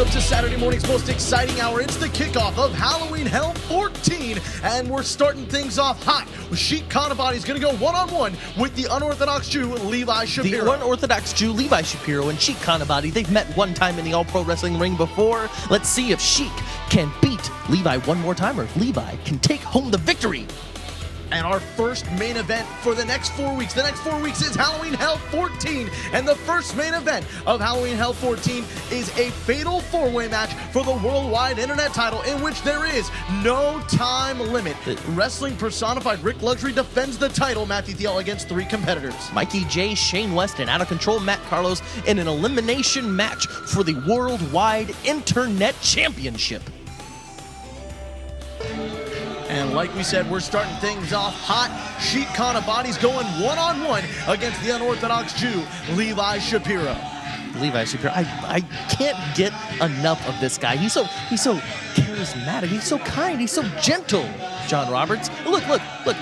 Welcome to Saturday morning's most exciting hour. It's the kickoff of Halloween Hell 14, and we're starting things off hot. Sheik Kana Bodies is going to go one-on-one with the Unorthodox Jew, Levi Shapiro. The Unorthodox Jew, Levi Shapiro, and Sheik Kana Body, they've met one time in the All-Pro Wrestling ring before. Let's see if Sheik can beat Levi one more time, or if Levi can take home the victory. And our first main event for the next 4 weeks. The next 4 weeks is Halloween Hell 14. And the first main event of Halloween Hell 14 is a fatal four-way match for the worldwide internet title, in which there is no time limit. Wrestling personified Rik Luxury defends the title, THEALL, against 3 competitors. Mikey Jay, Shane West, and Out of Control Matt Carlos in an elimination match for the worldwide internet championship. And like we said, we're starting things off hot. Sheik Kana Bodies going one-on-one against the Unorthodox Jew, Levi Shapiro. Levi Shapiro, I can't get enough of this guy. He's so charismatic. He's so kind. He's so gentle. John Roberts, look,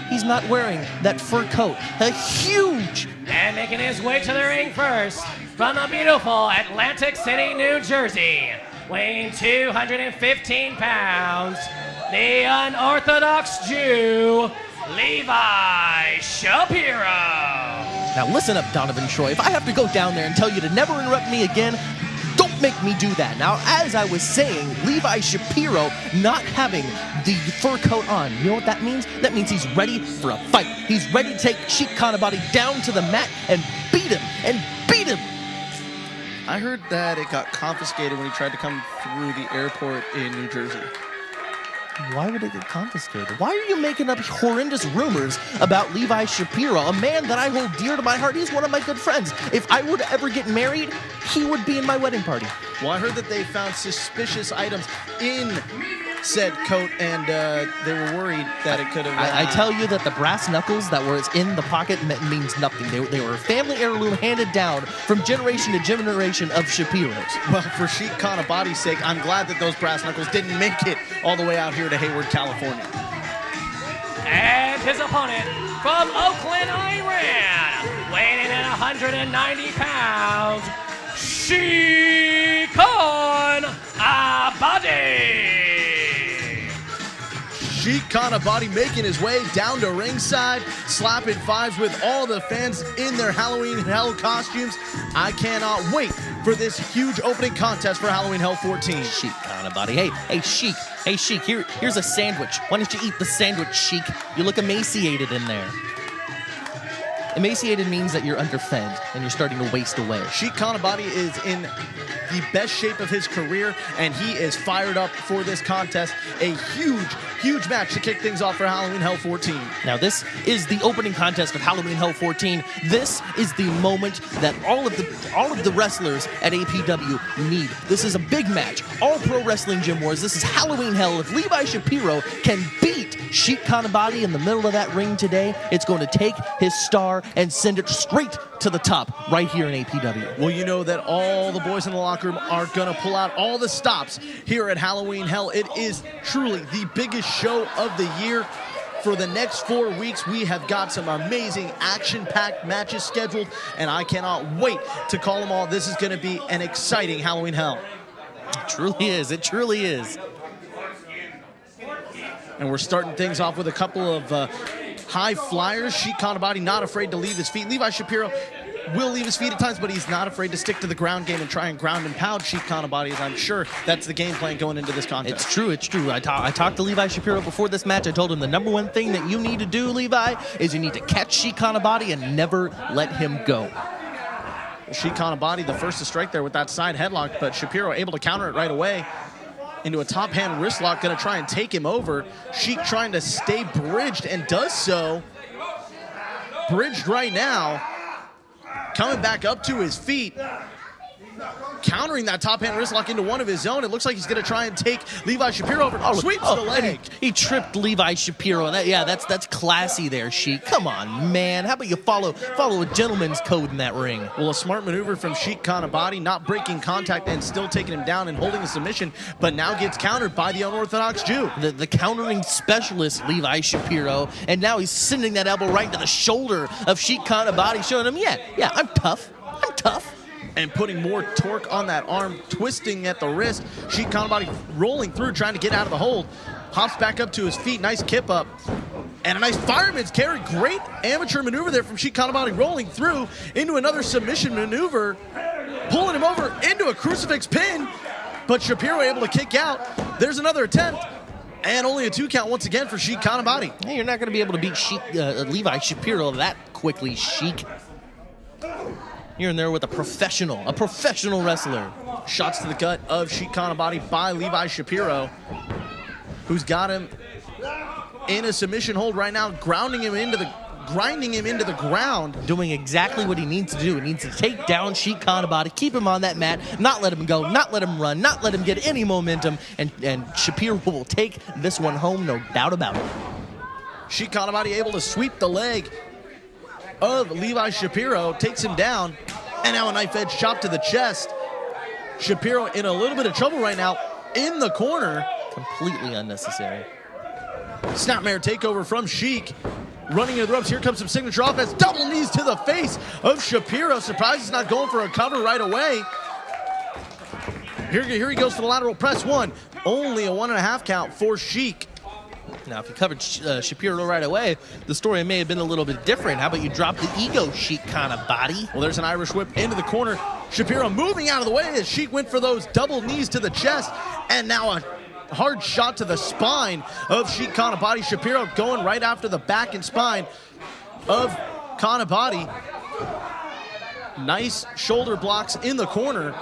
he's not wearing that fur coat. A huge. And making his way to the ring first, from the beautiful Atlantic City, New Jersey, weighing 215 pounds, the Unorthodox Jew, Levi Shapiro. Now listen up, Donovan Troy. If I have to go down there and tell you to never interrupt me again, don't make me do that. Now, as I was saying, Levi Shapiro not having the fur coat on, you know what that means? That means he's ready for a fight. He's ready to take Sheik Khan Abadi down to the mat and beat him, I heard that it got confiscated when he tried to come through the airport in New Jersey. Why would it get confiscated? Why are you making up horrendous rumors about Levi Shapiro, a man that I hold dear to my heart? He's one of my good friends. If I were to ever get married, he would be in my wedding party. Well, I heard that they found suspicious items in said coat, and they were worried that it could have... I tell you that the brass knuckles that were in the pocket means nothing. They were a family heirloom handed down from generation to generation of Shapiros. Well, for Sheik Kana Body's sake, I'm glad that those brass knuckles didn't make it all the way out here to Hayward, California. And his opponent from Oakland, Iran, weighing in at 190 pounds, Sheik Khan Abadi. Sheik Kana Body making his way down to ringside, slapping fives with all the fans in their Halloween Hell costumes. I cannot wait for this huge opening contest for Halloween Hell 14. Sheik Kana Body. Hey, Sheik. Hey, Sheik, here's a sandwich. Why don't you eat the sandwich, Sheik? You look emaciated in there. Emaciated means that you're underfed and you're starting to waste away. Sheik Kana Body is in the best shape of his career, and he is fired up for this contest. A huge match to kick things off for Halloween Hell 14. Now, this is the opening contest of Halloween Hell 14. This is the moment that all of the wrestlers at APW need. This is a big match. All Pro Wrestling Gym Wars. This is Halloween Hell. If Levi Shapiro can beat Sheik Kana Body in the middle of that ring today, it's going to take his star and send it straight to the top right here in APW. Well, you know that all the boys in the locker room are going to pull out all the stops here at Halloween Hell. It is truly the biggest show of the year. For the next 4 weeks, we have got some amazing action-packed matches scheduled, and I cannot wait to call them all. This is going to be an exciting Halloween Hell. It truly is. It truly is. And we're starting things off with a couple of high flyers. Sheik Kana Body not afraid to leave his feet. Levi Shapiro will leave his feet at times, but he's not afraid to stick to the ground game and try and ground and pound Sheik Kana Body, as I'm sure that's the game plan going into this contest. It's true. I talked to Levi Shapiro before this match. I told him the number one thing that you need to do, Levi, is you need to catch Sheik Kana Body and never let him go. Sheik Kana Body, the first to strike there with that side headlock, but Shapiro able to counter it right away into a top hand wrist lock, going to try and take him over. Sheik trying to stay bridged and does so. Bridged right now. Coming back up to his feet. Countering that top hand wrist lock into one of his own. It looks like he's going to try and take Levi Shapiro over. Sweeps the leg. He tripped Levi Shapiro. And that's classy there, Sheik. Come on, man. How about you follow a gentleman's code in that ring? Well, a smart maneuver from Sheik Kana Body, not breaking contact and still taking him down and holding a submission, but now gets countered by the Unorthodox Jew. The countering specialist, Levi Shapiro, and now he's sending that elbow right into the shoulder of Sheik Kana Body, showing him, yeah, I'm tough. and putting more torque on that arm, twisting at the wrist. Sheik Kana Body rolling through, trying to get out of the hold. Hops back up to his feet, nice kip up. And a nice fireman's carry. Great amateur maneuver there from Sheik Kana Body, rolling through into another submission maneuver, pulling him over into a crucifix pin, but Shapiro able to kick out. There's another attempt, and only a 2 count once again for Sheik Kana Body. Hey, you're not going to be able to beat Levi Shapiro that quickly, Sheik. You're in there with a professional wrestler. Shots to the gut of Sheik Kana Body by Levi Shapiro, who's got him in a submission hold right now, grinding him into the ground. Doing exactly what he needs to do. He needs to take down Sheik Kana Body, keep him on that mat, not let him go, not let him run, not let him get any momentum, and Shapiro will take this one home, no doubt about it. Sheik Kana Body able to sweep the leg of Levi Shapiro, takes him down, and now a knife edge chop to the chest. Shapiro in a little bit of trouble right now in the corner. Completely unnecessary. Snapmare takeover from Sheik. Running into the ropes. Here comes some signature offense. Double knees to the face of Shapiro. Surprised he's not going for a cover right away. Here he goes for the lateral press. One. Only a 1.5 count for Sheik. Now, if you covered Shapiro right away, the story may have been a little bit different. How about you drop the ego, Sheik Kana Body? Well, there's an Irish whip into the corner. Shapiro moving out of the way as Sheik went for those double knees to the chest. And now a hard shot to the spine of Sheik Kana Body. Shapiro going right after the back and spine of Kana Body. Nice shoulder blocks in the corner.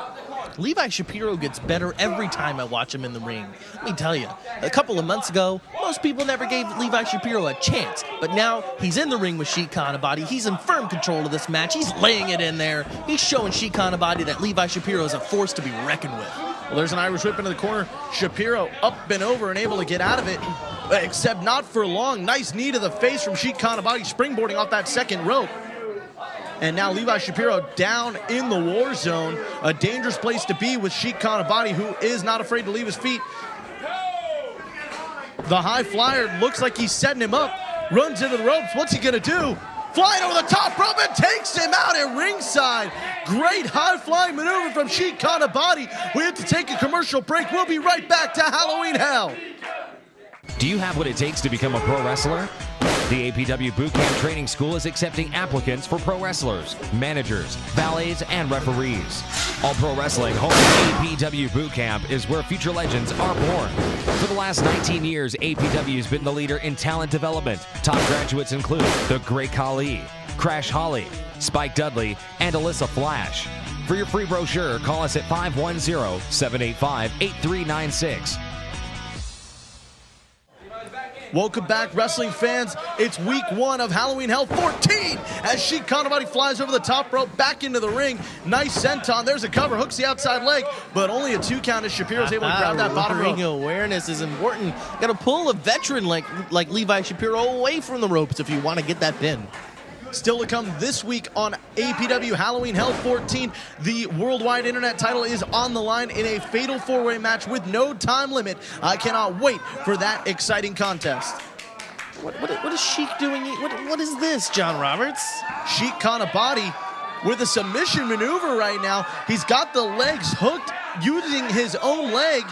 Levi Shapiro gets better every time I watch him in the ring. Let me tell you, a couple of months ago, most people never gave Levi Shapiro a chance. But now he's in the ring with Sheik Kana Body. He's in firm control of this match. He's laying it in there. He's showing Sheik Kana Body that Levi Shapiro is a force to be reckoned with. Well, there's an Irish whip into the corner. Shapiro up and over and able to get out of it, except not for long. Nice knee to the face from Sheik Kana Body, springboarding off that second rope. And now Levi Shapiro down in the war zone. A dangerous place to be with Sheik Kana Body, who is not afraid to leave his feet. The high flyer looks like he's setting him up. Runs into the ropes. What's he gonna do? Flying over the top rope and takes him out at ringside. Great high-flying maneuver from Sheik Kana Body. We have to take a commercial break. We'll be right back to Halloween Hell. Do you have what it takes to become a pro wrestler? The APW Bootcamp Training School is accepting applicants for pro wrestlers, managers, valets, and referees. All Pro Wrestling home APW Bootcamp is where future legends are born. For the last 19 years, APW has been the leader in talent development. Top graduates include the Great Khali, Crash Holly, Spike Dudley, and Alyssa Flash. For your free brochure, call us at 510-785-8396. Welcome back, wrestling fans. It's week 1 of Halloween Hell 14 as Sheik Kana Body flies over the top rope back into the ring. Nice senton. There's a cover. Hooks the outside leg, but only a 2 count as Shapiro's able to grab that bottom rope. Ring awareness is important. Got to pull a veteran like Levi Shapiro away from the ropes if you want to get that pin. Still to come this week on APW Halloween Hell 14, the worldwide internet title is on the line in a fatal 4-way match with no time limit. I cannot wait for that exciting contest. What is Sheik doing? What is this, John Roberts? Sheik Kana Body with a submission maneuver right now. He's got the legs hooked using his own leg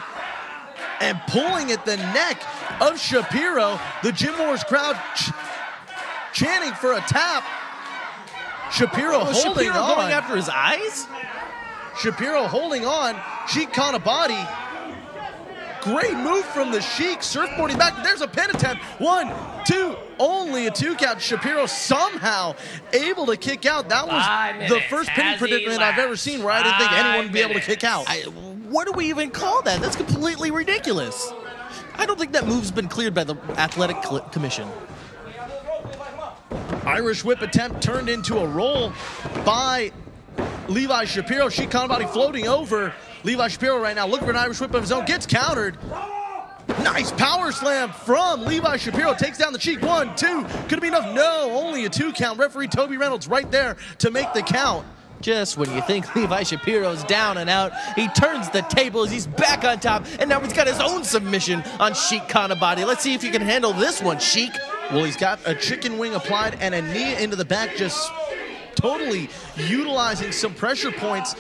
and pulling at the neck of Shapiro. The Gym Wars crowd chanting for a tap. Shapiro holding on. Going after his eyes? Shapiro holding on. Sheik Kana Body. Great move from the Sheik. Surfboarding back. There's a pin attempt. 1, 2. Only a 2 count. Shapiro somehow able to kick out. That was the first pinning predicament I've ever seen where I didn't think anyone would be able to kick out. What do we even call that? That's completely ridiculous. I don't think that move's been cleared by the Athletic Commission. Irish whip attempt turned into a roll by Levi Shapiro. Sheik Kana Body floating over. Levi Shapiro right now looking for an Irish whip of his own. Gets countered. Nice power slam from Levi Shapiro. Takes down the Sheik. 1, 2. Could it be enough? No, only a 2 count. Referee Toby Reynolds right there to make the count. Just when you think Levi Shapiro's down and out, he turns the tables, he's back on top, and now he's got his own submission on Sheik Kana Body. Let's see if you can handle this one, Sheik. Well, he's got a chicken wing applied and a knee into the back, just totally utilizing some pressure points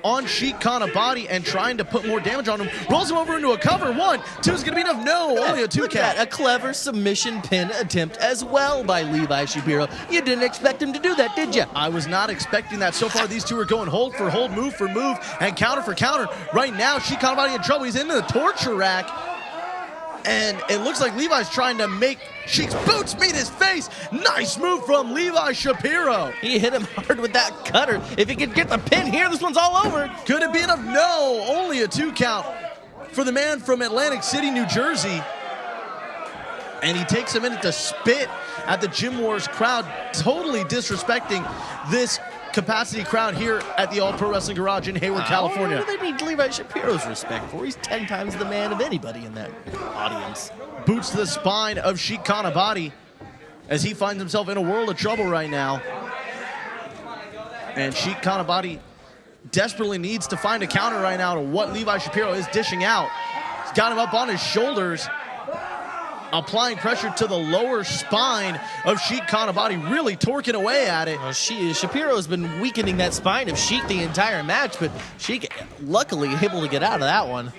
on Sheik Kana Body and trying to put more damage on him. Rolls him over into a cover. 1, 2 is going to be enough. No, only a 2 Look count. at that, a clever submission pin attempt as well by Levi Shapiro. You didn't expect him to do that, did you? I was not expecting that. So far, these two are going hold for hold, move for move, and counter for counter. Right now, Sheik Kana Body in trouble. He's into the torture rack. And it looks like Levi's trying to make Sheik's boots meet his face. Nice move from Levi Shapiro. He hit him hard with that cutter. If he could get the pin here, this one's all over. Could it be enough? No, only a 2 count for the man from Atlantic City, New Jersey. And he takes a minute to spit at the Gym Wars crowd, totally disrespecting this capacity crowd here at the All Pro Wrestling Garage in Hayward, California. What do they need Levi Shapiro's respect for? He's 10 times the man of anybody in that audience. Boots to the spine of Sheik Khan Abadi as he finds himself in a world of trouble right now. And Sheik Khan Abadi desperately needs to find a counter right now to what Levi Shapiro is dishing out. He's got him up on his shoulders, applying pressure to the lower spine of Sheik Khan Abadi, really torquing away at it. Well, Shapiro has been weakening that spine of Sheik the entire match, but Sheik luckily able to get out of that one.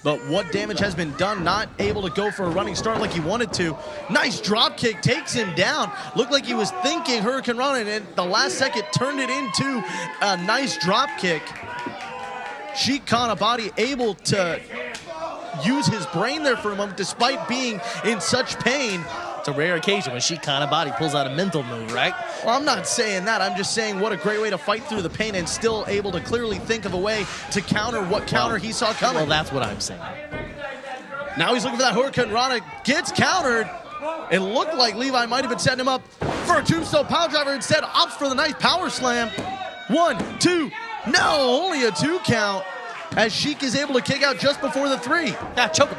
But what damage has been done, not able to go for a running start like he wanted to. Nice drop kick, takes him down. Looked like he was thinking Hurricane Run, and at the last second turned it into a nice drop kick. Sheik Khan Abadi able to use his brain there for a moment despite being in such pain. It's a rare occasion when Sheik Khan Abadi pulls out a mental move, right? Well, I'm not saying that. I'm just saying what a great way to fight through the pain and still able to clearly think of a way to counter what counter he saw coming. Well, that's what I'm saying. Now he's looking for that Hurricane Rana, gets countered. It looked like Levi might have been setting him up for a tombstone power driver. Instead, opts for the nice power slam. 1, 2, no, only a 2 count. As Sheik is able to kick out just before the 3. Choke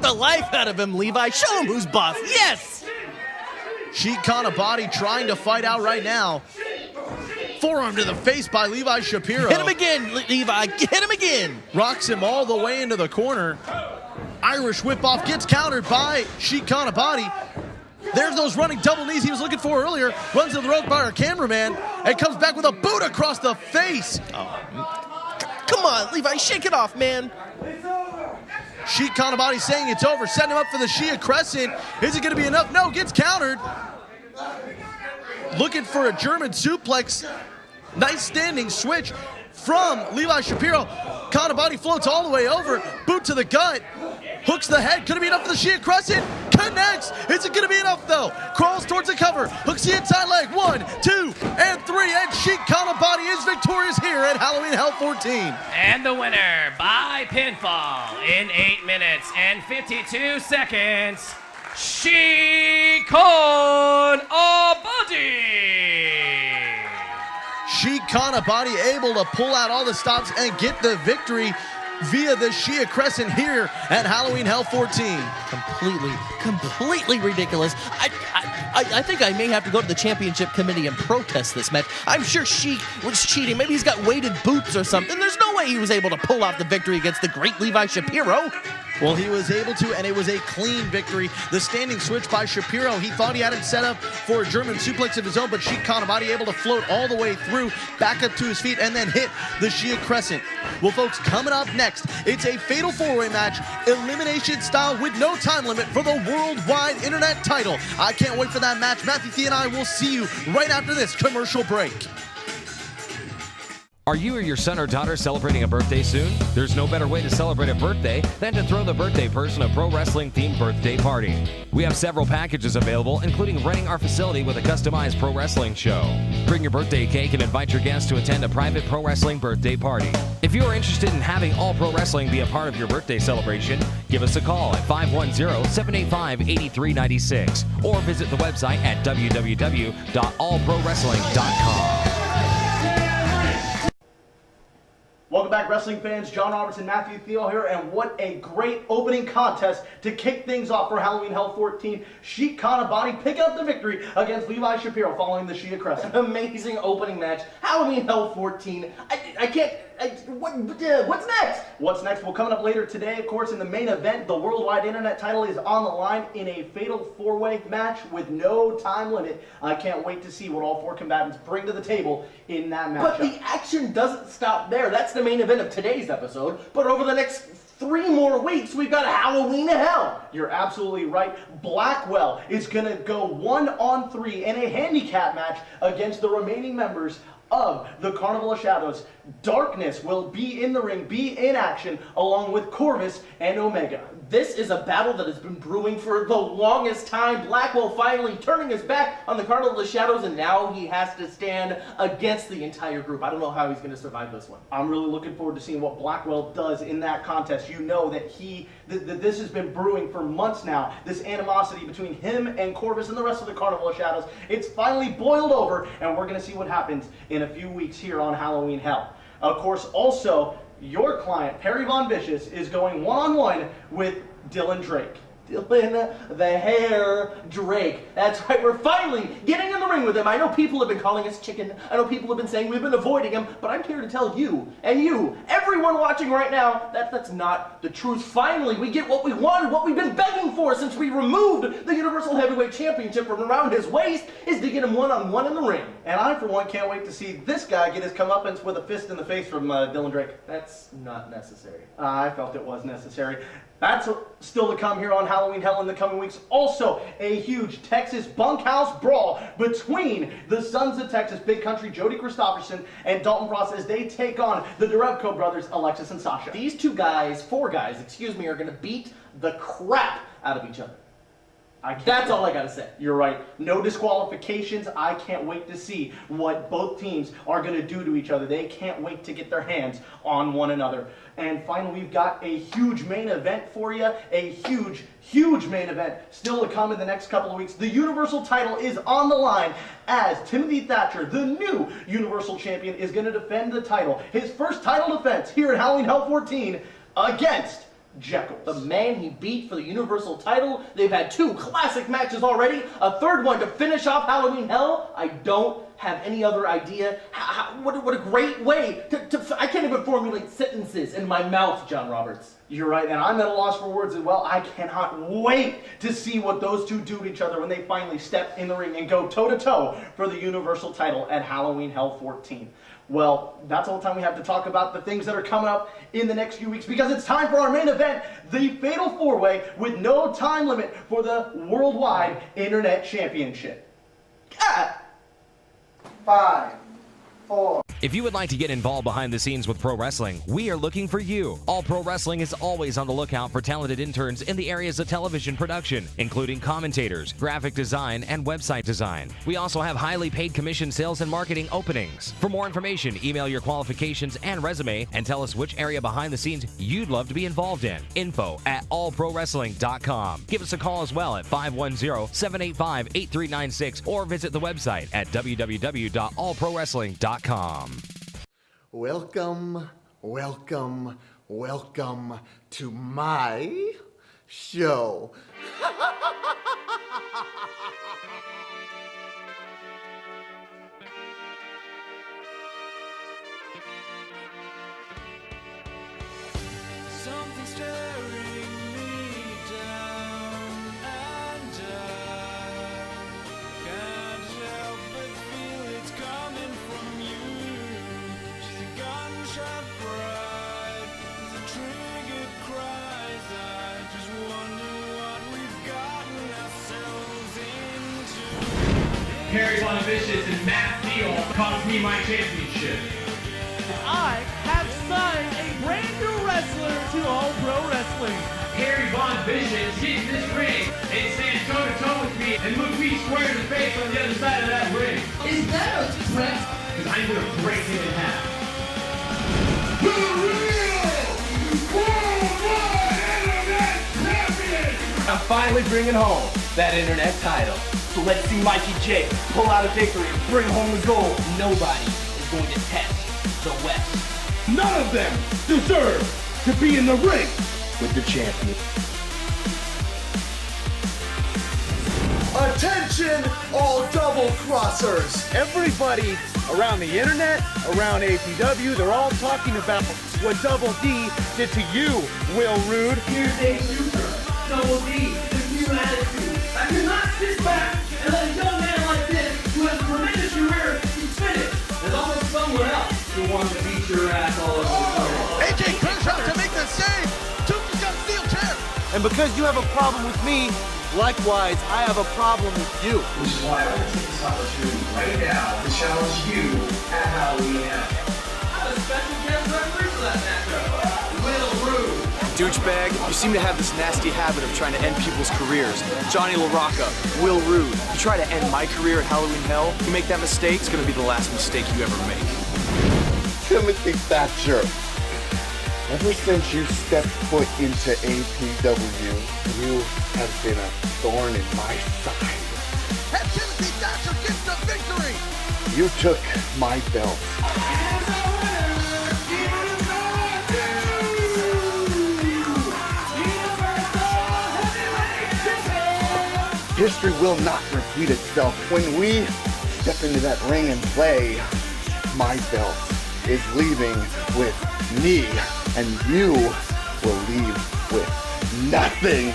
the life out of him, Levi. Show him who's boss. Yes! Sheik Khan Abadi trying to fight out right now. Forearm to the face by Levi Shapiro. Hit him again, Levi. Hit him again. Rocks him all the way into the corner. Irish whip off, gets countered by Sheik Khan Abadi. There's those running double knees he was looking for earlier. Runs to the rope by our cameraman and comes back with a boot across the face. Come on, Levi, shake it off, man. Sheik Khan Abadi saying it's over, setting him up for the Shia Crescent. Is it going to be enough? No, gets countered. Looking for a German suplex. Nice standing switch from Levi Shapiro. Khan Abadi floats all the way over. Boot to the gut. Hooks the head. Could it be enough for the Shia Crescent? Connects. Is it going to be enough, though? Crawls towards the cover. Hooks the inside leg. 1, 2, and 3. And Sheik Khan Abadi is victorious here at Halloween Hell 14. And the winner by pinfall in 8 minutes and 52 seconds, Sheik Khan Abadi. Sheik Khan Abadi able to pull out all the stops and get the victory via the Shia Crescent here at Halloween Hell 14. Completely ridiculous. I think I may have to go to the championship committee and protest this match. I'm sure Sheik was cheating. Maybe he's got weighted boots or something. There's no way he was able to pull off the victory against the great Levi Shapiro. Well, he was able to, and it was a clean victory. The standing switch by Shapiro, he thought he had it set up for a German suplex of his own, but Sheik Khan Abadi able to float all the way through, back up to his feet, and then hit the Shia Crescent. Well, folks, coming up next, it's a fatal four-way match, elimination style with no time limit for the worldwide internet title. I can't wait for that match. Matthew Thea and I will see you right after this commercial break. Are you or your son or daughter celebrating a birthday soon? There's no better way to celebrate a birthday than to throw the birthday person a pro wrestling themed birthday party. We have several packages available, including renting our facility with a customized pro wrestling show. Bring your birthday cake and invite your guests to attend a private pro wrestling birthday party. If you are interested in having all pro wrestling be a part of your birthday celebration, give us a call at 510-785-8396 or visit the website at www.allprowrestling.com. Welcome back, wrestling fans. John Robertson, Matthew Thiel here, and what a great opening contest to kick things off for Halloween Hell 14. Sheik Kana Body picking up the victory against Levi Shapiro following the Shia Crescent. Amazing opening match. Halloween Hell 14. I What's next? What's next? Well, coming up later today, of course, in the main event, the worldwide internet title is on the line in a fatal four-way match with no time limit. I can't wait to see what all four combatants bring to the table in that matchup. But the action doesn't stop there. That's the main event of today's episode. But over the next 3 more weeks, we've got Halloween Hell. You're absolutely right. Blackwell is going to go 1-on-3 in a handicap match against the remaining members of the Carnival of Shadows. Darkness will be in the ring, be in action, along with Corvus and Omega. This is a battle that has been brewing for the longest time. Blackwell finally turning his back on the Carnival of Shadows, and now he has to stand against the entire group. I don't know how he's going to survive this one. I'm really looking forward to seeing what Blackwell does in that contest. You know that this has been brewing for months now, this animosity between him and Corvus and the rest of the Carnival of Shadows. It's finally boiled over, and we're going to see what happens in a few weeks here on Halloween Hell. Of course, also, your client, Perry Von Vicious, is going one-on-one with Dylan Drake. Dylan the Hair Drake. That's right, we're finally getting in the ring with him. I know people have been calling us chicken. I know people have been saying we've been avoiding him, but I'm here to tell you, and you, everyone watching right now, that's not the truth. Finally, we get what we wanted, what we've been begging for since we removed the Universal Heavyweight Championship from around his waist, is to get him one-on-one in the ring. And I, for one, can't wait to see this guy get his comeuppance with a fist in the face from Dylan Drake. That's not necessary. I felt it was necessary. That's still to come here on Halloween Hell in the coming weeks. Also, a huge Texas bunkhouse brawl between the Sons of Texas, Big Country, Jody Christopherson, and Dalton Frost as they take on the Derevko brothers, Alexis and Sasha. These four guys, are going to beat the crap out of each other. That's all I gotta say. You're right. No disqualifications. I can't wait to see what both teams are going to do to each other. They can't wait to get their hands on one another. And finally, we've got a huge main event for you. A huge, huge main event still to come in the next couple of weeks. The Universal title is on the line as Timothy Thatcher, the new Universal Champion, is going to defend the title. His first title defense here at Halloween Hell 14 against Jekyll, the man he beat for the Universal title. They've had 2 classic matches already, a third one to finish off Halloween Hell. I don't have any other idea. What a great way to I can't even formulate sentences in my mouth, John Roberts. You're right, and I'm at a loss for words as well. I cannot wait to see what those two do to each other when they finally step in the ring and go toe-to-toe for the Universal title at Halloween Hell 14. Well, that's all the time we have to talk about the things that are coming up in the next few weeks, because it's time for our main event, the Fatal 4-Way with no time limit for the Worldwide Internet Championship. 5, 4. If you would like to get involved behind the scenes with pro wrestling, we are looking for you. All Pro Wrestling is always on the lookout for talented interns in the areas of television production, including commentators, graphic design, and website design. We also have highly paid commission sales and marketing openings. For more information, email your qualifications and resume and tell us which area behind the scenes you'd love to be involved in. info@allprowrestling.com. Give us a call as well at 510-785-8396 or visit the website at www.allprowrestling.com. Welcome, welcome, welcome to my show. Something staring me down, and I can't help but feel it's coming from you. She's a gunshot bride, as a trigger cries. I just wonder what we've gotten ourselves into. Perry Von Vicious and Matt Thiel cost me my championship. I have signed a brand new wrestler to All Pro Wrestling. Perry Von Vicious gets this ring and stands toe-to-toe with me and look me square in the face on the other side of that ring. Is that a threat? Because I'm going to break him in half. The real Worldwide Internet Champion! I'm finally bringing home that internet title. So let's see Mikey Jay pull out a victory and bring home the gold. Nobody is going to test the West. None of them deserve to be in the ring with the champion. A Attention, all double-crossers! Everybody around the internet, around APW, they're all talking about what Double D did to you, Will Rude. Here's a super Double D with new attitude. I cannot sit back and let a young man like this, who has a tremendous career, be finished. There's always someone else who wants to beat your ass all over the floor. AJ Crenshaw to make the save. Tucci's got a steel chair. And because you have a problem with me, likewise, I have a problem with you. Which is why I want to take this opportunity right now to challenge you at Halloween Hell. I have a special guest referee for that matchup, Will Rude. Douchebag, you seem to have this nasty habit of trying to end people's careers. Johnny LaRocca, Will Rude, you try to end my career at Halloween Hell, you make that mistake, it's gonna be the last mistake you ever make. Timothy Thatcher, ever since you stepped foot into APW, you have been a thorn in my side. And Timothy Thatcher gets the victory. You took my belt. History will not repeat itself. When we step into that ring and play, my belt is leaving with me, and you will leave with nothing.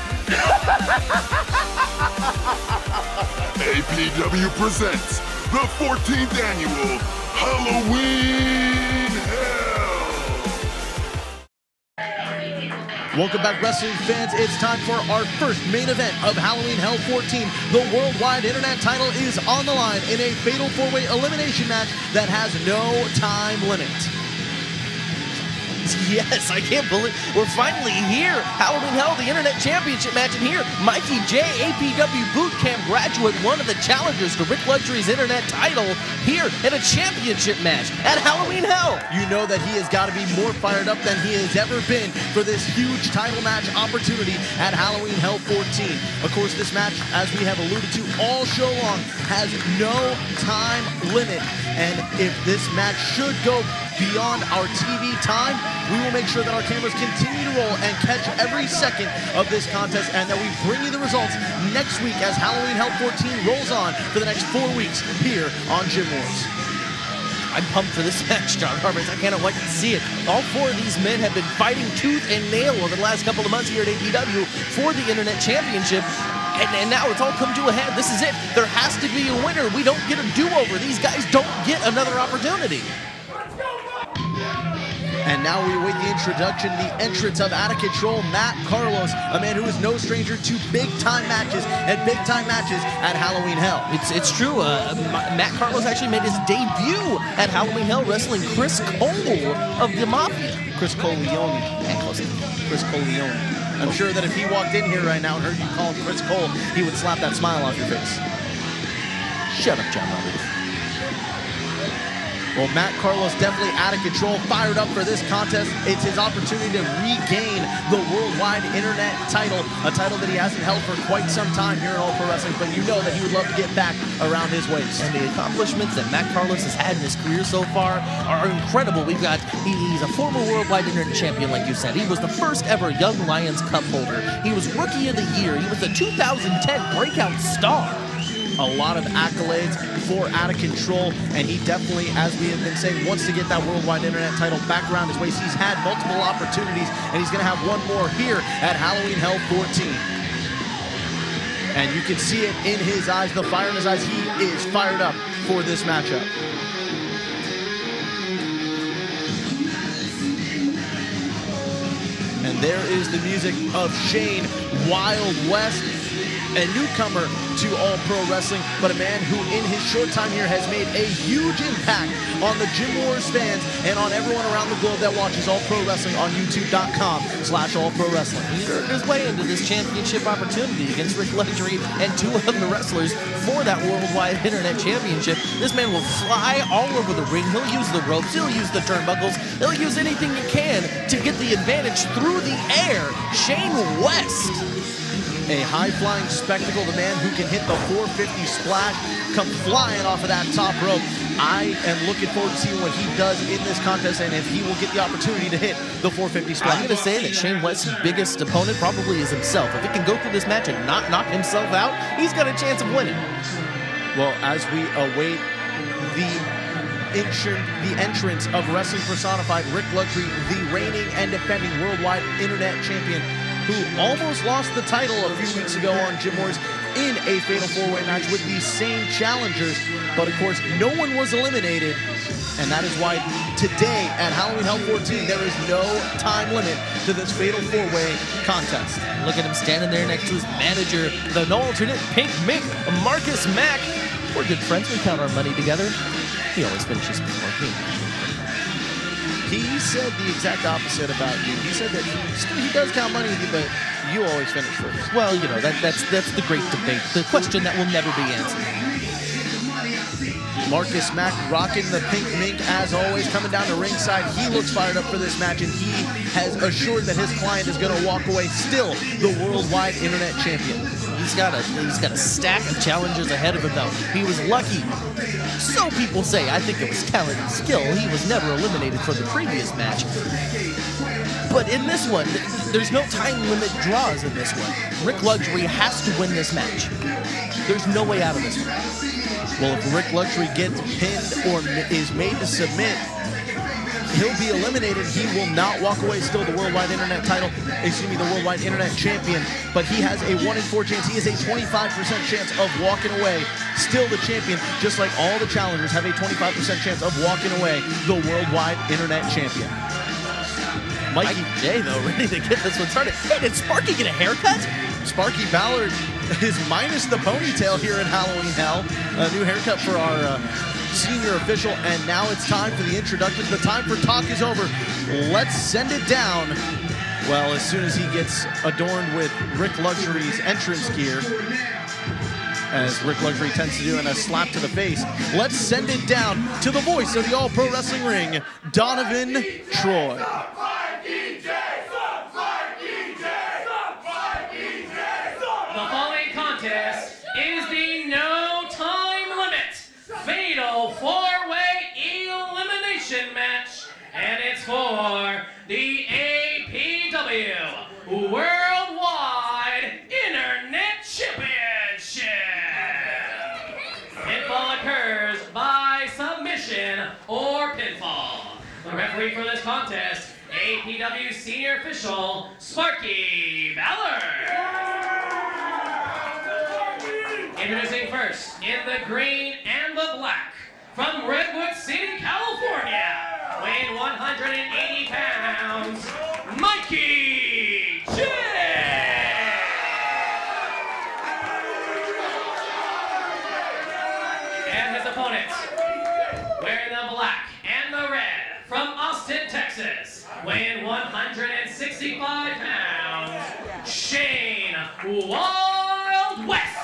APW presents the 14th annual Halloween Hell. Welcome back, wrestling fans. It's time for our first main event of Halloween Hell 14. The Worldwide Internet title is on the line in a fatal four-way elimination match that has no time limit. Yes, I can't believe we're finally here. Halloween Hell, the Internet Championship match, and here, Mikey Jay, APW Boot Camp graduate, one of the challengers to Rik Luxury's Internet title, here in a championship match at Halloween Hell. You know that he has got to be more fired up than he has ever been for this huge title match opportunity at Halloween Hell 14. Of course, this match, as we have alluded to all show long, has no time limit. And if this match should go beyond our TV time, we will make sure that our cameras continue to roll and catch every second of this contest, and that we bring you the results next week as Halloween Hell 14 rolls on for the next 4 weeks here on Gym Wars. I'm pumped for this match, John Roberts. I cannot wait to see it. All four of these men have been fighting tooth and nail over the last couple of months here at APW for the Internet Championship. And now it's all come to a head. This is it. There has to be a winner. We don't get a do-over. These guys don't get another opportunity. And now we await the introduction, the entrance of out of control Matt Carlos, a man who is no stranger to big-time matches and big-time matches at Halloween Hell. It's true. Matt Carlos actually made his debut at Halloween Hell wrestling Chris Cole of the Mafia. Chris Coleone. Chris Coleone. I'm sure that if he walked in here right now and heard you call him Chris Cole, he would slap that smile off your face. Shut up, John Roberts. Well, Matt Carlos definitely out of control, fired up for this contest. It's his opportunity to regain the Worldwide Internet title, a title that he hasn't held for quite some time here in All Pro Wrestling, but you know that he would love to get back around his waist. And the accomplishments that Matt Carlos has had in his career so far are incredible. We've got, he's a former Worldwide Internet champion, like you said. He was the first ever Young Lions Cup holder. He was Rookie of the Year. He was the 2010 Breakout Star. A lot of accolades for out of control, and he definitely, as we have been saying, wants to get that Worldwide Internet title back around his waist. He's had multiple opportunities, and he's going to have one more here at Halloween Hell 14. And you can see it in his eyes, the fire in his eyes. He is fired up for this matchup. And there is the music of Shane Wild West, a newcomer to All Pro Wrestling, but a man who in his short time here has made a huge impact on the Gym Wars fans and on everyone around the globe that watches All Pro Wrestling on youtube.com/allprowrestling. He earned his way into this championship opportunity against Rik Luxury and two other wrestlers for that Worldwide Internet Championship. This man will fly all over the ring. He'll use the ropes. He'll use the turnbuckles. He'll use anything he can to get the advantage through the air. Shane West. A high-flying spectacle, the man who can hit the 450 splash, come flying off of that top rope. I am looking forward to seeing what he does in this contest and if he will get the opportunity to hit the 450 spot. I'm going to say that Shane West's biggest opponent probably is himself. If he can go through this match and not knock himself out, he's got a chance of winning. Well, as we await the entrance of Wrestling Personified, Rik Luxury, the reigning and defending worldwide internet champion, who almost lost the title a few weeks ago on Gym Wars in a fatal four-way match with these same challengers. But of course, no one was eliminated, and that is why today at Halloween Hell 14, there is no time limit to this fatal four-way contest. Look at him standing there next to his manager, the alternate Pink Mink, Marcus Mack. We're good friends. We count our money together. He always finishes before me. He said the exact opposite about you. He said that he does count money, but you always finish first. Well, you know, that's the great debate, the question that will never be answered. Marcus Mack rocking the Pink Mink as always, coming down to ringside. He looks fired up for this match, and he has assured that his client is going to walk away still the worldwide internet champion. He's got a stack of challengers ahead of him, though. He was lucky. So people say. I think it was talent and skill. He was never eliminated from the previous match. But in this one, there's no time limit draws in this one. Rik Luxury has to win this match. There's no way out of this one. Well, if Rik Luxury gets pinned or is made to submit, he'll be eliminated. He will not walk away still the worldwide internet title, the worldwide internet champion, but he has a 1 in 4 chance. He has a 25% chance of walking away still the champion, just like all the challengers have a 25% chance of walking away the worldwide internet champion. Mikey Jay, though, ready to get this one started. Hey, did Sparky get a haircut? Sparky Ballard is minus the ponytail here at Halloween Hell. A new haircut for our senior official, and now it's time for the introductions. The time for talk is over. Let's send it down. Well, as soon as he gets adorned with Rik Luxury's entrance gear, as Rik Luxury tends to do, in a slap to the face, let's send it down to the voice of the All Pro Wrestling Ring, Donovan Troy. The following contest is the no time limit fatal four-way elimination match, and it's for the APW Worldwide Internet Championship. Pinfall occurs by submission or pinfall. The referee for this contest, APW Senior Official Sparky Ballard. Introducing first, in the green and the black, from Redwood City, California, weighing 180 pounds, Mikey Jay! And his opponent, wearing the black and the red, from Austin, Texas, weighing 165 pounds, Shane Wild West!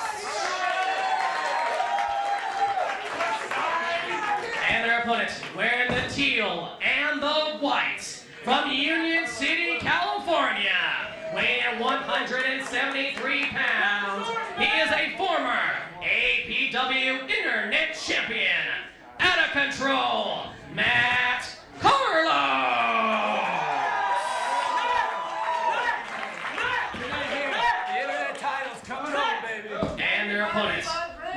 Opponent, wearing the teal and the white, from Union City, California, weighing 173 pounds, he is a former APW Internet Champion, out of control, Matt Carlos! And their opponent,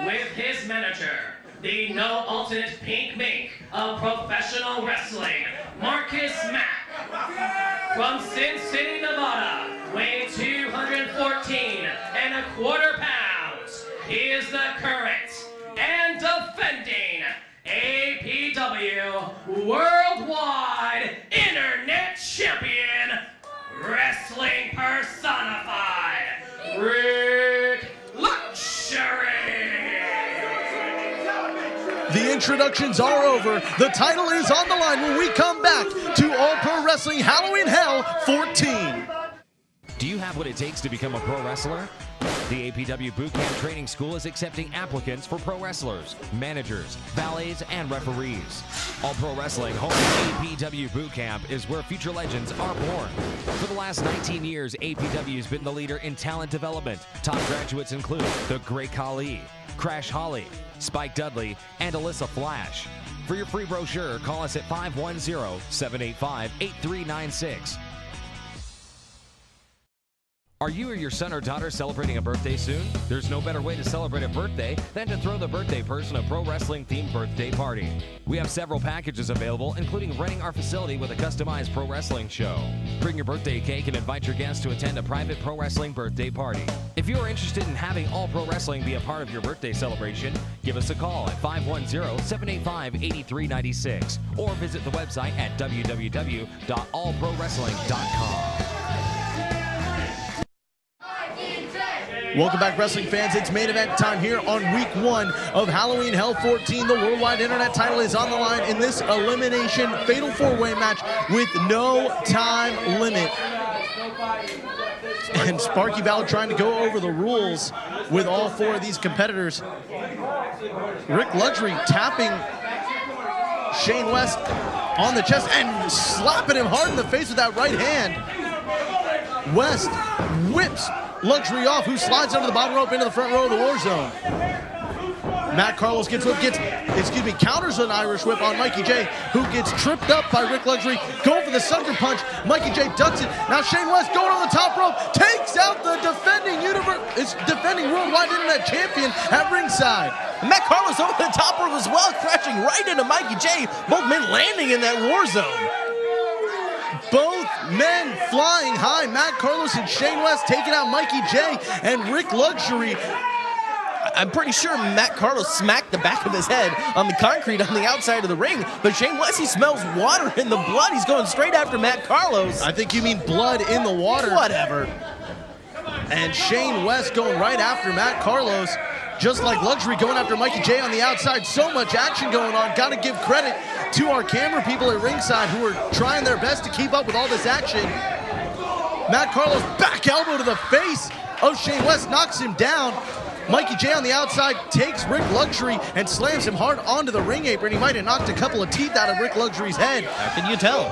with his manager, the no alternate Pink Mink of professional wrestling, Marcus Mack. From Sin City, Nevada, weighing 214.25 pounds. He is the current and defending APW Worldwide Internet Champion, Wrestling Personified, Rik Luxury. The introductions are over. The title is on the line when we come back to All Pro Wrestling Halloween Hell 14. Do you you have what it takes to become a pro wrestler? The APW Bootcamp Training School is accepting applicants for pro wrestlers, managers, valets, and referees. All Pro Wrestling home APW Bootcamp is where future legends are born. For the last 19 years, APW has been the leader in talent development. Top graduates include the Great Khali, Crash Holly, Spike Dudley, and Alyssa Flash. For your free brochure, call us at 510-785-8396. Are you or your son or daughter celebrating a birthday soon? There's no better way to celebrate a birthday than to throw the birthday person a pro wrestling themed birthday party. We have several packages available, including renting our facility with a customized pro wrestling show. Bring your birthday cake and invite your guests to attend a private pro wrestling birthday party. If you are interested in having all pro wrestling be a part of your birthday celebration, give us a call at 510-785-8396 or visit the website at www.allprowrestling.com. Welcome back, wrestling fans. It's main event time here on week 1 of Halloween Hell 14. The Worldwide Internet title is on the line in this elimination fatal 4-way match with no time limit. And Sparky Ballard trying to go over the rules with all 4 of these competitors. Rik Luxury tapping Shane West on the chest and slapping him hard in the face with that right hand. West whips Luxury off, who slides under the bottom rope into the front row of the war zone. Matt Carlos counters an Irish whip on Mikey Jay, who gets tripped up by Rik Luxury, going for the sucker punch. Mikey Jay ducks it. Now Shane West going on the top rope, takes out the defending Worldwide Internet champion at ringside. Matt Carlos over the top rope as well, crashing right into Mikey Jay. Both men landing in that war zone. Both men flying high. Matt Carlos and Shane West taking out Mikey Jay and Rik Luxury. I'm pretty sure Matt Carlos smacked the back of his head on the concrete on the outside of the ring, but Shane West, he smells water in the blood. He's going straight after Matt Carlos. I think you mean blood in the water. Whatever. And Shane West going right after Matt Carlos, just like Luxury going after Mikey Jay on the outside. So much action going on. Got to give credit to our camera people at ringside who are trying their best to keep up with all this action. Matt Carlos back elbow to the face of Shane West, knocks him down. Mikey Jay on the outside takes Rik Luxury and slams him hard onto the ring apron. He might have knocked a couple of teeth out of Rik Luxury's head. How can you tell?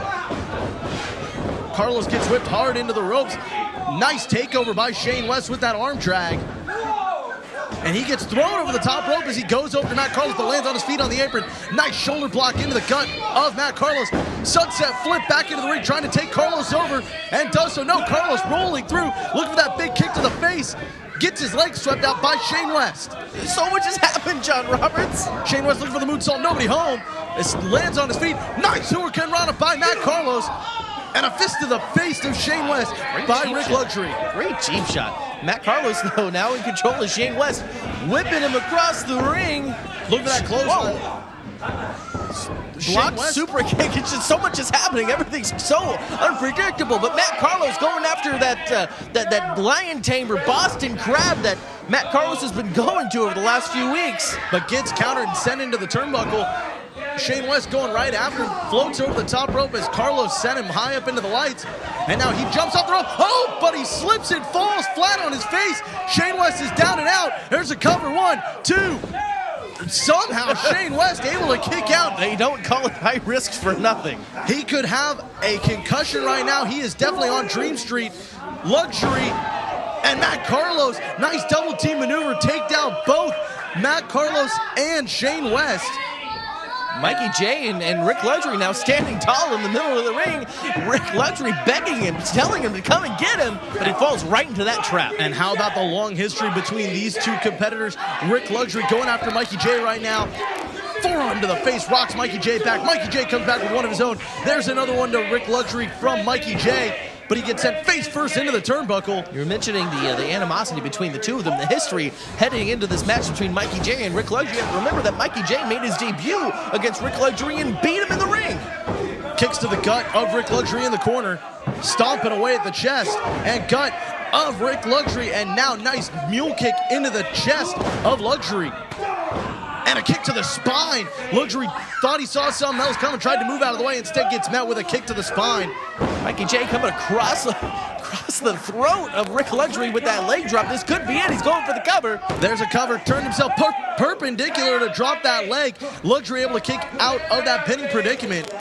Carlos gets whipped hard into the ropes. Nice takeover by Shane West with that arm drag. And he gets thrown over the top rope as he goes over to Matt Carlos, but lands on his feet on the apron. Nice shoulder block into the gut of Matt Carlos. Sunset flip back into the ring, trying to take Carlos over, and does so. No, Carlos rolling through, looking for that big kick to the face. Gets his leg swept out by Shane West. So much has happened, John Roberts. Shane West looking for the moonsault, nobody home. This lands on his feet. Nice Hurricane Rana by Matt Carlos. And a fist to the face of Shane West by Rik Luxury. Great cheap shot. Matt Carlos, though, now in control of Shane West, whipping him across the ring. Look at that clothesline. Blocked super kick. It's just so much is happening. Everything's so unpredictable. But Matt Carlos going after that lion tamer Boston Crab that Matt Carlos has been going to over the last few weeks. But gets countered and sent into the turnbuckle. Shane West going right after him, floats over the top rope as Carlos sent him high up into the lights. And now he jumps off the rope. Oh, but he slips and falls flat on his face. Shane West is down and out. There's a cover. 1, 2. Somehow Shane West able to kick out. They don't call it high risk for nothing. He could have a concussion right now. He is definitely on Dream Street. Luxury and Matt Carlos. Nice double team maneuver. Take down both Matt Carlos and Shane West. Mikey Jay and Rik Luxury now standing tall in the middle of the ring. Rik Luxury begging him, telling him to come and get him, but he falls right into that trap. And how about the long history between these two competitors? Rik Luxury going after Mikey Jay right now. Forearm to the face, rocks Mikey Jay back. Mikey Jay comes back with one of his own. There's another one to Rik Luxury from Mikey Jay. But he gets sent face first into the turnbuckle. You're mentioning the animosity between the two of them, the history heading into this match between Mikey Jay and Rik Luxury. You have to remember that Mikey Jay made his debut against Rik Luxury and beat him in the ring. Kicks to the gut of Rik Luxury in the corner, stomping away at the chest and gut of Rik Luxury, and now nice mule kick into the chest of Luxury. And a kick to the spine. Luxury thought he saw something else coming, tried to move out of the way, instead gets met with a kick to the spine. Mikey Jay coming across across the throat of Rik Luxury with that leg drop. This could be it. He's going for the cover. There's a cover, turned himself perpendicular to drop that leg. Luxury able to kick out of that pinning predicament.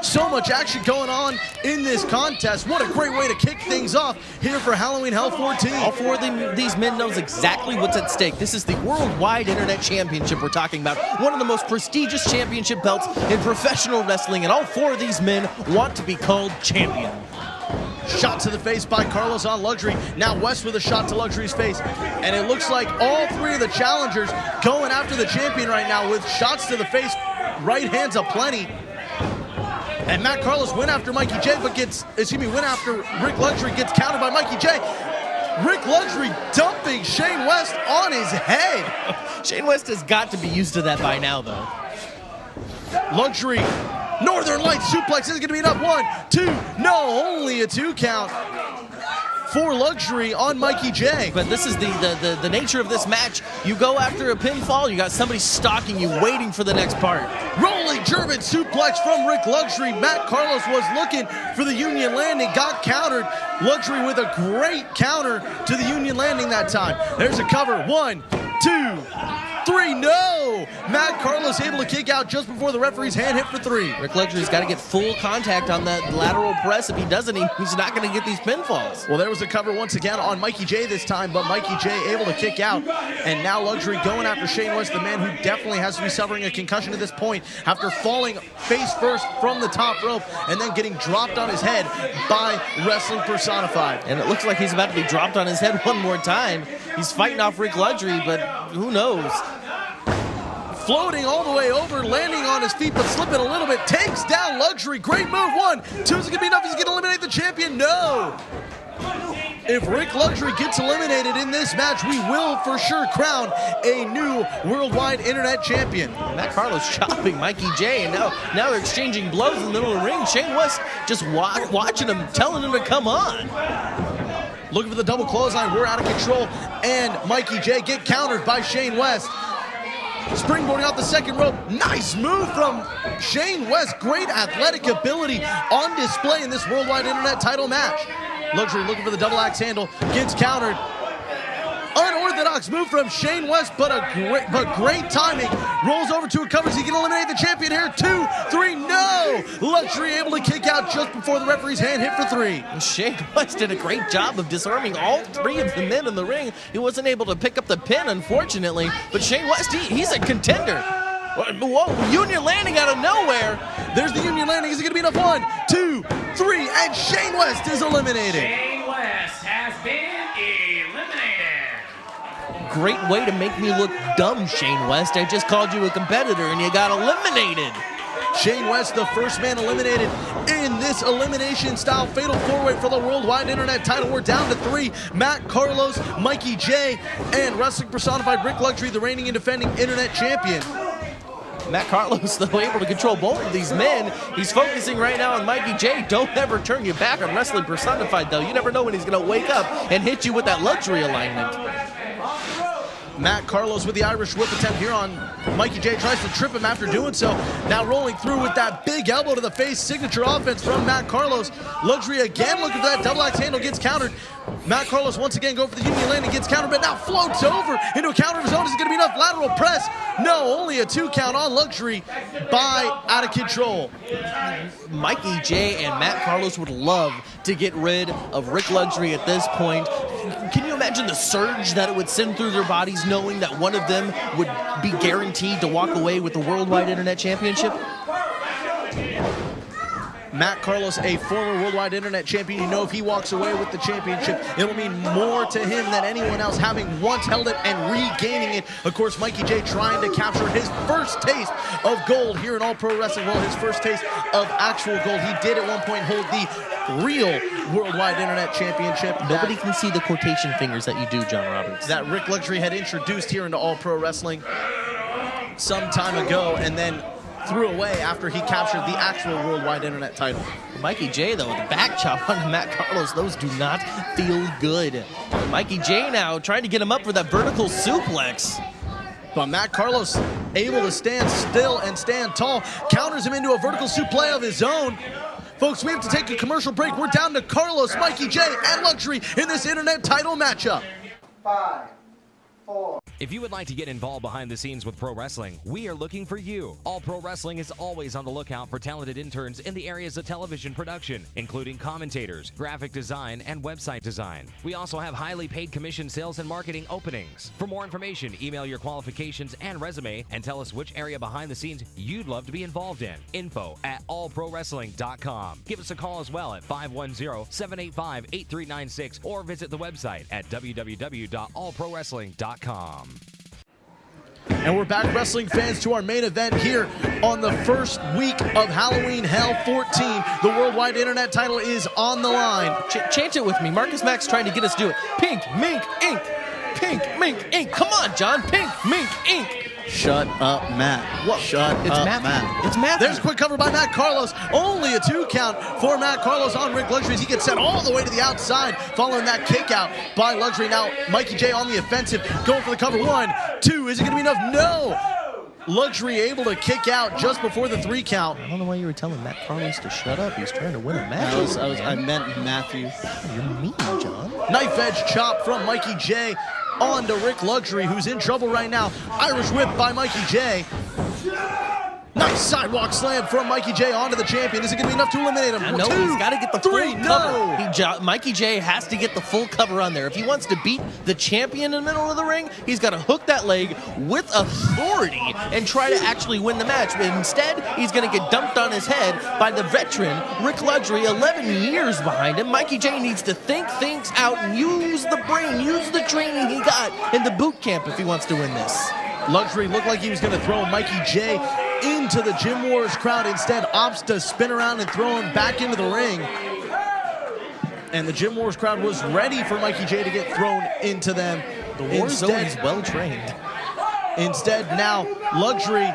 So much action going on in this contest. What a great way to kick things off here for Halloween Hell 14. All four of these men knows exactly what's at stake. This is the Worldwide Internet Championship we're talking about. One of the most prestigious championship belts in professional wrestling, and all four of these men want to be called champion. Shot to the face by Carlos on Luxury. Now West with a shot to Luxury's face. And it looks like all three of the challengers going after the champion right now with shots to the face, right hands aplenty. And Matt Carlos went after Mikey Jay, but went after Rik Luxury, gets countered by Mikey Jay. Rik Luxury dumping Shane West on his head. Shane West has got to be used to that by now, though. Luxury, Northern Lights suplex, is going to be enough. 1, 2, no, only a 2 count for Luxury on Mikey Jay. But this is the nature of this match. You go after a pinfall, you got somebody stalking you, waiting for the next part. Rolling German suplex from Rik Luxury. Matt Carlos was looking for the Union Landing, got countered. Luxury with a great counter to the Union Landing that time. There's a cover. 1, 2, 3, no! Matt Carlos able to kick out just before the referee's hand hit for 3. Rik Luxury's got to get full contact on that lateral press. If he doesn't, he's not going to get these pinfalls. Well, there was a cover once again on Mikey Jay this time, but Mikey Jay able to kick out. And now Luxury going after Shane West, the man who definitely has to be suffering a concussion at this point after falling face first from the top rope and then getting dropped on his head by Wrestling Personified. And it looks like he's about to be dropped on his head one more time. He's fighting off Rik Luxury, but who knows? Floating all the way over, landing on his feet, but slipping a little bit. Takes down Luxury. Great move. 1, 2. Is it going to be enough? He's going to eliminate the champion. No. If Rik Luxury gets eliminated in this match, we will for sure crown a new Worldwide Internet Champion. Matt Carlos chopping Mikey Jay, and now they're exchanging blows in the middle of the ring. Shane West just watching him, telling him to come on. Looking for the double clothesline. We're out of control. And Mikey Jay get countered by Shane West. Springboarding off the second rope. Nice move from Shane West. Great athletic ability on display in this Worldwide Internet title match. Luxury looking for the double axe handle. Gets countered. Unorthodox move from Shane West, but great timing. Rolls over to a cover. He can eliminate the champion here. 2, 3, no! Luxury able to kick out just before the referee's hand hit for 3. Shane West did a great job of disarming all three of the men in the ring. He wasn't able to pick up the pin, unfortunately, but Shane West, he's a contender. Whoa, Union Landing out of nowhere. There's the Union Landing. Is it going to be enough? 1, 2, 3, and Shane West is eliminated. Shane West has been eliminated. Great way to make me look dumb, Shane West. I just called you a competitor and you got eliminated. Shane West, the first man eliminated in this elimination-style fatal four-way for the Worldwide Internet title. We're down to 3. Matt Carlos, Mikey Jay, and Wrestling Personified Rik Luxury, the reigning and defending Internet champion. Matt Carlos, though, able to control both of these men. He's focusing right now on Mikey Jay. Don't ever turn your back on Wrestling Personified, though. You never know when he's going to wake up and hit you with that Luxury alignment. Matt Carlos with the Irish whip attempt here on Mikey Jay. Tries to trip him after doing so. Now rolling through with that big elbow to the face. Signature offense from Matt Carlos. Luxury again looking for that double axe handle. Gets countered. Matt Carlos once again going for the Union Landing. Gets countered, but now floats over into a counter of his own. Is it going to be enough? Lateral press. No, only a 2 count on Luxury by Out of Control. Mikey Jay and Matt Carlos would love to get rid of Rik Luxury at this point. Can you imagine the surge that it would send through their bodies knowing that one of them would be guaranteed to walk away with the Worldwide Internet Championship? Matt Carlos, a former Worldwide Internet champion, you know if he walks away with the championship, it'll mean more to him than anyone else having once held it and regaining it. Of course, Mikey Jay trying to capture his first taste of gold here in All Pro Wrestling World, his first taste of actual gold. He did at one point hold the real Worldwide Internet Championship. Nobody can see the quotation fingers that you do, John Roberts. That Rik Luxury had introduced here into All Pro Wrestling some time ago, and then threw away after he captured the actual Worldwide Internet title. Mikey Jay, though, with the back chop on Matt Carlos, those do not feel good. Mikey Jay now trying to get him up for that vertical suplex. But Matt Carlos able to stand still and stand tall, counters him into a vertical suplex of his own. Folks, we have to take a commercial break. We're down to Carlos, Mikey Jay, and Luxury in this internet title matchup. 5, 4. If you would like to get involved behind the scenes with pro wrestling, we are looking for you. All Pro Wrestling is always on the lookout for talented interns in the areas of television production, including commentators, graphic design, and website design. We also have highly paid commission sales and marketing openings. For more information, email your qualifications and resume and tell us which area behind the scenes you'd love to be involved in. info@allprowrestling.com. Give us a call as well at 510-785-8396 or visit the website at www.allprowrestling.com. And we're back, wrestling fans, to our main event here on the first week of Halloween Hell 14. The worldwide internet title is on the line. Chant it with me. Marcus Mack's trying to get us to do it. Pink, mink, ink. Pink, mink, ink. Come on, John. Pink, mink, ink. Shut up, Matt. What? Shut It's up, Matthew. Matt. It's Matthew. There's a quick cover by Matt Carlos. Only a 2 count for Matt Carlos on Rik Luxury as he gets set all the way to the outside following that kick out by Luxury. Now, Mikey Jay on the offensive, going for the cover. 1, 2. Is it going to be enough? No. Luxury able to kick out just before the 3 count. I don't know why you were telling Matt Carlos to shut up. He's trying to win a match. I meant Matthew. You're mean, John. Knife edge chop from Mikey Jay on to Rik Luxury, who's in trouble right now. Irish whip by Mikey Jay. Nice sidewalk slam from Mikey Jay onto the champion. Is it going to be enough to eliminate him? No, 2, he's got to get the 3, full no. cover. Mikey Jay has to get the full cover on there. If he wants to beat the champion in the middle of the ring, he's got to hook that leg with authority and try to actually win the match. But instead, he's going to get dumped on his head by the veteran, Rik Luxury, 11 years behind him. Mikey Jay needs to think things out and use the brain, use the training he got in the boot camp if he wants to win this. Luxury looked like he was going to throw Mikey Jay into the Gym Wars crowd. Instead, opts to spin around and throw him back into the ring. And the Gym Wars crowd was ready for Mikey Jay to get thrown into them. The War Zone is well trained. Instead, now Luxury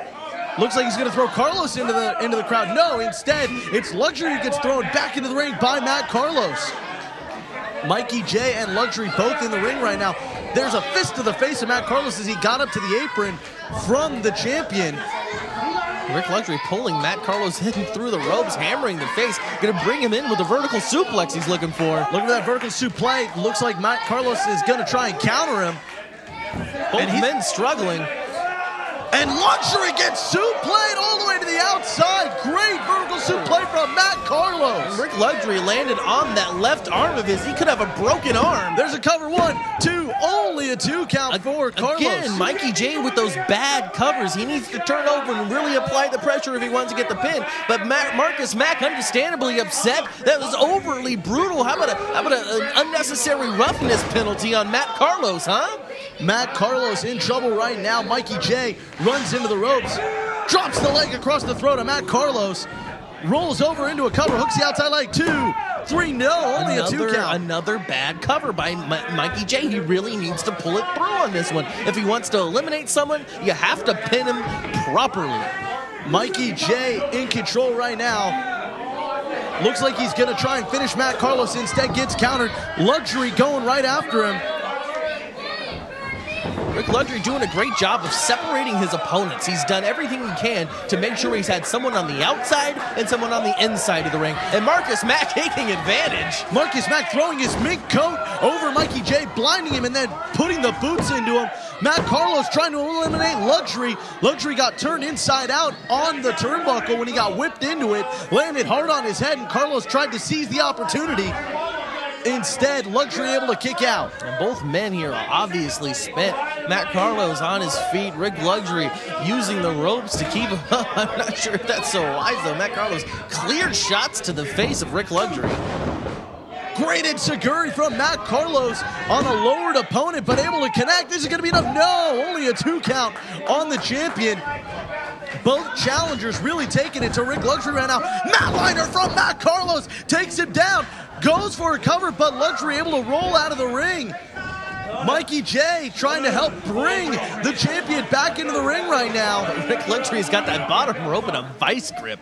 looks like he's going to throw Carlos into the crowd. No, instead, it's Luxury who gets thrown back into the ring by Matt Carlos. Mikey Jay and Luxury both in the ring right now. There's a fist to the face of Matt Carlos as he got up to the apron from the champion. Rik Luxury pulling Matt Carlos in through the ropes, hammering the face. Going to bring him in with a vertical suplex he's looking for. Look at that vertical suplex. Looks like Matt Carlos is going to try and counter him. Both men struggling. And Luxury gets supleed all the way to the outside. Great vertical suplex from Matt Carlos. Rik Luxury landed on that left arm of his. He could have a broken arm. There's a cover. 1, 2. Only a 2 count for Carlos. Again, Mikey Jay with those bad covers. He needs to turn over and really apply the pressure if he wants to get the pin. But Marcus Mack understandably upset. That was overly brutal. How about an unnecessary roughness penalty on Matt Carlos, huh? Matt Carlos in trouble right now. Mikey Jay runs into the ropes, drops the leg across the throat of Matt Carlos, rolls over into a cover, hooks the outside leg. 2, 3, no, only a 2 count. Another bad cover by Mikey Jay. He really needs to pull it through on this one. If he wants to eliminate someone, you have to pin him properly. Mikey Jay in control right now. Looks like he's going to try and finish Matt Carlos. Instead gets countered. Luxury going right after him. Rik Luxury doing a great job of separating his opponents. He's done everything he can to make sure he's had someone on the outside and someone on the inside of the ring. And Marcus Mack taking advantage. Marcus Mack throwing his mink coat over Mikey Jay, blinding him and then putting the boots into him. Matt Carlos trying to eliminate Luxury. Luxury got turned inside out on the turnbuckle when he got whipped into it, landed hard on his head, and Carlos tried to seize the opportunity. Instead, Luxury able to kick out. And both men here are obviously spent. Matt Carlos on his feet. Rik Luxury using the ropes to keep him up. I'm not sure if that's so wise, though. Matt Carlos cleared shots to the face of Rik Luxury. Great enziguri from Matt Carlos on a lowered opponent, but able to connect. Is it going to be enough? No, only a 2 count on the champion. Both challengers really taking it to Rik Luxury right now. Matliner from Matt Carlos takes him down. Goes for a cover, but Luxury able to roll out of the ring. Mikey Jay trying to help bring the champion back into the ring right now. Rik Luxury's got that bottom rope in a vice grip.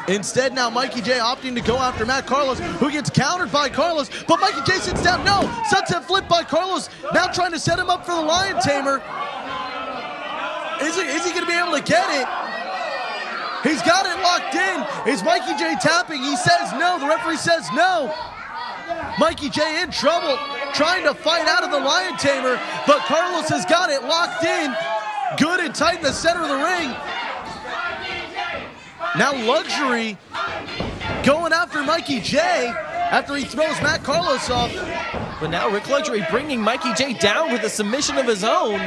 Instead, now Mikey Jay opting to go after Matt Carlos, who gets countered by Carlos, but Mikey Jay sits down. No, sunset flip by Carlos, now trying to set him up for the Lion Tamer. Is he going to be able to get it? He's got it locked in. Is Mikey Jay tapping? He says no. The referee says no. Mikey Jay in trouble, trying to fight out of the Lion Tamer, but Carlos has got it locked in. Good and tight in the center of the ring. Now Luxury going after Mikey Jay after he throws Matt Carlos off. But now Rik Luxury bringing Mikey Jay down with a submission of his own.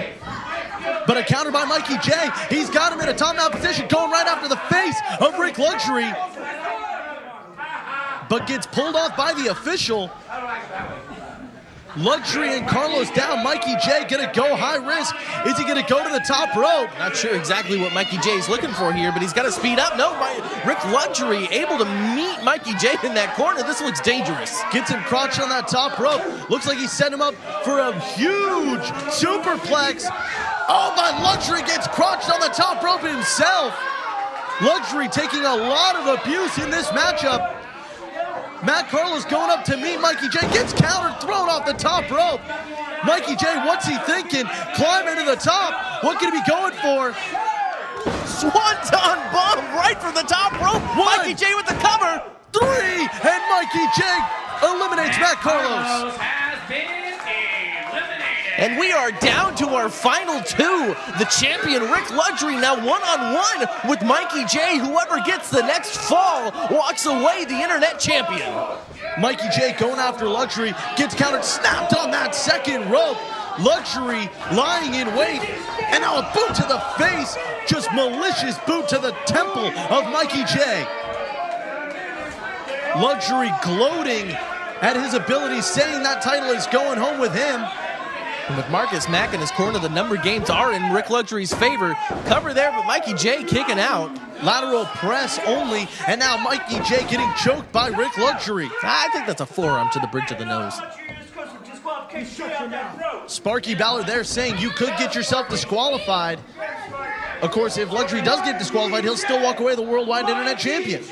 But a counter by Mikey Jay. He's got him in a top-down position, going right after the face of Rik Luxury. But gets pulled off by the official. Luxury and Carlos down. Mikey Jay gonna go high risk. Is he gonna go to the top rope? Not sure exactly what Mikey Jay is looking for here, but he's got to speed up. No, Rik Luxury able to meet Mikey Jay in that corner. This looks dangerous. Gets him crouched on that top rope. Looks like he set him up for a huge superplex. Oh, but Luxury gets crouched on the top rope himself. Luxury taking a lot of abuse in this matchup. Matt Carlos going up to meet Mikey Jay, gets countered, thrown off the top rope. Mikey Jay, what's he thinking? Climbing to the top. What could he be going for? Swanton bomb right from the top rope. Mikey Jay with the cover. 3, and Mikey Jay eliminates Matt Carlos. Has been eliminated. And we are down to our final two. The champion, Rik Luxury, now one-on-one with Mikey Jay. Whoever gets the next fall walks away the internet champion. Mikey Jay going after Luxury, gets countered, snapped on that second rope. Luxury lying in wait, and now a boot to the face. Just malicious boot to the temple of Mikey Jay. Luxury gloating at his abilities, saying that title is going home with him. And with Marcus Mack in his corner, the number games are in Rik Luxury's favor. Cover there, but Mikey Jay kicking out. Lateral press only, and now Mikey Jay getting choked by Rik Luxury. I think that's a forearm to the bridge of the nose. Sparky Ballard there saying you could get yourself disqualified. Of course, if Luxury does get disqualified, he'll still walk away the worldwide internet champion.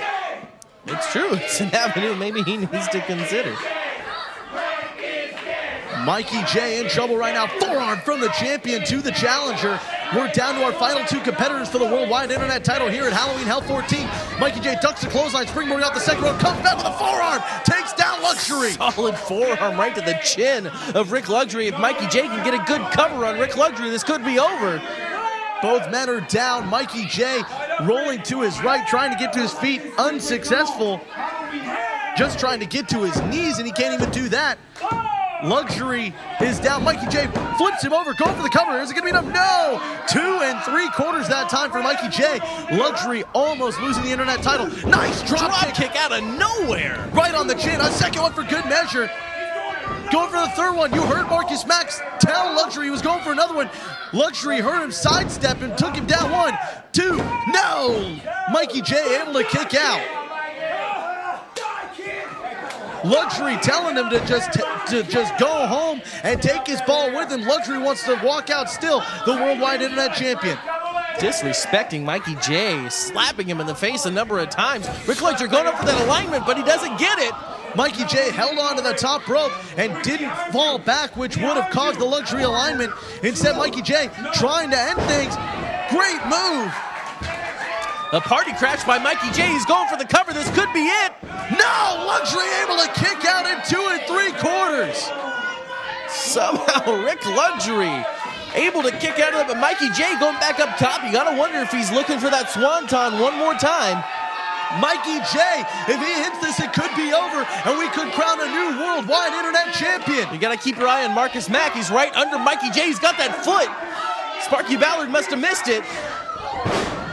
It's true. It's an avenue maybe he needs to consider. Mikey Jay in trouble right now. Forearm from the champion to the challenger. We're down to our final two competitors for the worldwide internet title here at Halloween Hell 14. Mikey Jay ducks the clothesline, springboarding out the second rope, comes back with a forearm, takes down Luxury. Solid forearm right to the chin of Rik Luxury. If Mikey Jay can get a good cover on Rik Luxury, this could be over. Both men are down. Mikey Jay rolling to his right, trying to get to his feet, unsuccessful. Just trying to get to his knees, and he can't even do that. Luxury is down. Mikey Jay flips him over, going for the cover. Is it going to be enough? No! 2 3/4 that time for Mikey Jay. Luxury almost losing the internet title. Nice drop kick out of nowhere. Right on the chin. A second one for good measure. Going for the third one. You heard Marcus Max tell Luxury he was going for another one. Luxury heard him sidestep and took him down. 1, 2. No! Mikey Jay able to kick out. Luxury telling him to just go home and take his ball with him. Luxury wants to walk out still the worldwide internet champion. Disrespecting Mikey Jay, slapping him in the face a number of times. Rik Luxury going up for that alignment, but he doesn't get it. Mikey Jay held on to the top rope and didn't fall back, which would have caused the Luxury alignment. Instead, Mikey Jay trying to end things. Great move. A party crash by Mikey Jay. He's going for the cover. This could be it. No! Luxury able to kick out in 2 3/4. Somehow Rik Luxury able to kick out of it, but Mikey Jay going back up top. You gotta wonder if he's looking for that swanton one more time. Mikey Jay, if he hits this, it could be over, and we could crown a new worldwide internet champion. You gotta keep your eye on Marcus Mack. He's right under Mikey Jay. He's got that foot. Sparky Ballard must have missed it.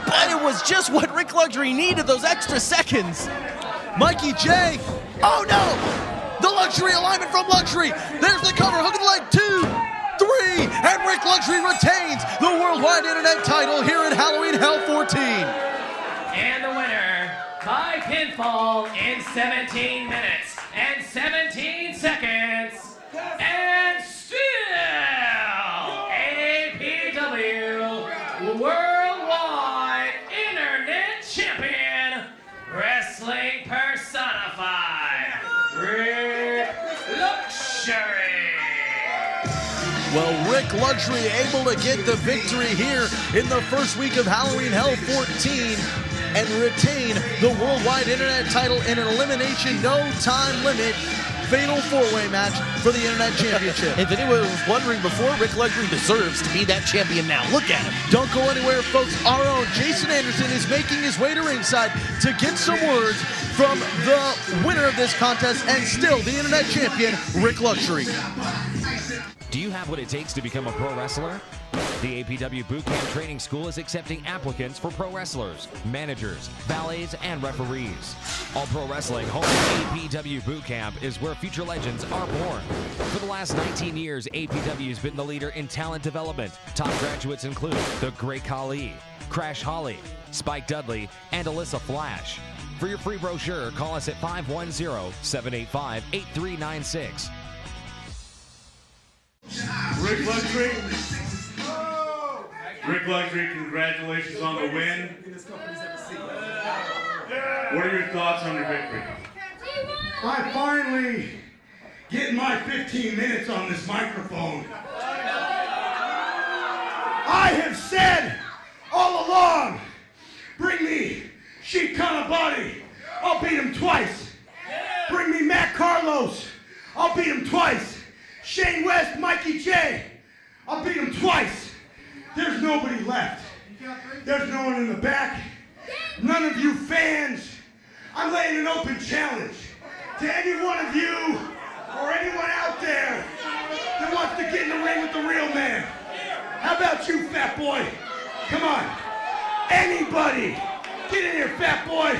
But it was just what Rik Luxury needed, those extra seconds. Mikey Jay, oh no! The Luxury alignment from Luxury. There's the cover, hook of the leg, 2, 3, and Rik Luxury retains the worldwide internet title here at Halloween Hell 14. And the winner by pinfall in 17 minutes and 17 seconds, and still APW Worldwide Internet Champion, Wrestling Personified, Rik Luxury. Well, Rik Luxury able to get the victory here in the first week of Halloween Hell 14. and retain the Worldwide Internet title in an elimination, no time limit, fatal four-way match for the Internet Championship. If anyone was wondering before, Rik Luxury deserves to be that champion now. Look at him. Don't go anywhere, folks. Our own Jason Anderson is making his way to ringside to get some words from the winner of this contest and still the Internet Champion, Rik Luxury. Do you have what it takes to become a pro wrestler? The APW Bootcamp Training School is accepting applicants for pro wrestlers, managers, valets, and referees. All Pro Wrestling home APW Bootcamp is where future legends are born. For the last 19 years, APW has been the leader in talent development. Top graduates include the Great Khali, Crash Holly, Spike Dudley, and Alyssa Flash. For your free brochure, call us at 510-785-8396. Rik Luxury. Rik Luxury, congratulations on the win. What are your thoughts on your victory? I finally get my 15 minutes on this microphone. I have said all along, bring me Sheik Kana Bodies, I'll beat him twice. Bring me Matt Carlos, I'll beat him twice. Shane West, Mikey Jay, I'll beat him twice. There's nobody left. There's no one in the back. None of you fans. I'm laying an open challenge to any one of you or anyone out there that wants to get in the ring with the real man. How about you, fat boy? Come on. Anybody. Get in here, fat boy.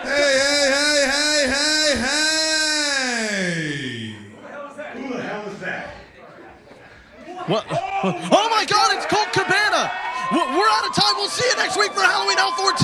Hey, hey, hey, hey, hey, hey. Who the hell is that? What? Oh my God, it's Colt Cabana. We're out of time. We'll see you next week for Halloween Hell 14.